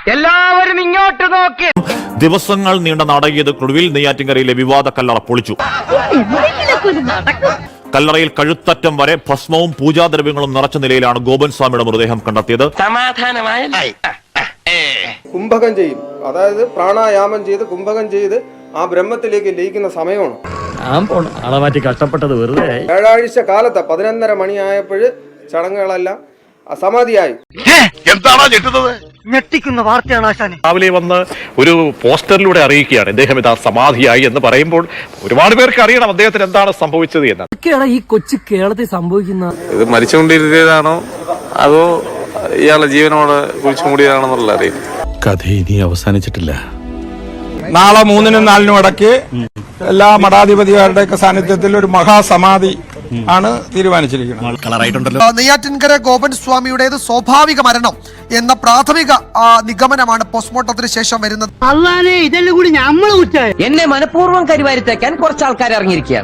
എല്ലാവരും ഇങ്ങോട്ട് നോക്കി. ദിവസങ്ങൾ നീണ്ട നാടകീയതയ്ക്കൊടുവിൽ നെയ്യാറ്റിൻകരയിലെ വിവാദ കല്ലറ പൊളിച്ചു. കല്ലറയിൽ കഴുത്തറ്റം വരെ ഭസ്മവും പൂജാദ്രവ്യങ്ങളും നിറച്ച നിലയിലാണ് ഗോപൻ സ്വാമിയുടെ മൃതദേഹം കണ്ടെത്തിയത്. കുംഭകം ചെയ്യും, അതായത് പ്രാണായാമം ചെയ്ത് കുംഭകം ചെയ്ത് ആ ബ്രഹ്മത്തിലേക്ക് ലയിക്കുന്ന സമയമാണ്. കഷ്ടപ്പെട്ടത് വെറുതെ. വ്യാഴാഴ്ച കാലത്ത് 11:30 മണിയായപ്പോൾ ചടങ്ങുകളെല്ലാം അസമാധിയായി. ഞെട്ടിക്കുന്ന വാർത്തയാണ് ആശാനെ. രാവിലെ വന്ന് ഒരു പോസ്റ്ററിലൂടെ അറിയിക്കുകയാണ് ഇദ്ദേഹം ഇതാ സമാധിയായി എന്ന് പറയുമ്പോൾ ഒരുപാട് പേർക്ക് അറിയണം അദ്ദേഹത്തിന് എന്താണ് സംഭവിച്ചത് എന്ന്. ഈ കൊച്ചു കേരളത്തിൽ സംഭവിക്കുന്ന ഇത് മരിച്ചുകൊണ്ടിരുന്നതാണോ അതോ ഇയാളെ ജീവനോട് കുഴിച്ചു മൂടിയതാണെന്നുള്ള അറിയില്ല. കഥ ഇനി അവസാനിച്ചിട്ടില്ല. നാളെ 3-നും 4-നും ഇടയ്ക്ക് എല്ലാ മഠാധിപതിമാരുടെയൊക്കെ സാന്നിധ്യത്തിൽ ഒരു മഹാസമാധി ആണ് തീരുമാനിച്ചിരിക്കുന്നത്. നെയ്യാറ്റിൻകര ഗോപൻ സ്വാമിയുടേത് സ്വാഭാവിക മരണം എന്ന പ്രാഥമിക നിഗമനമാണ് പോസ്റ്റ്മോർട്ടത്തിന് ശേഷം വരുന്നത്. ഇതെല്ലാം കൂടി എന്നെ മനഃപൂർവ്വം കരിവാരിത്തേക്കാൻ കുറച്ച് ആൾക്കാർ ഇറങ്ങിയിരിക്കുകയാണ്.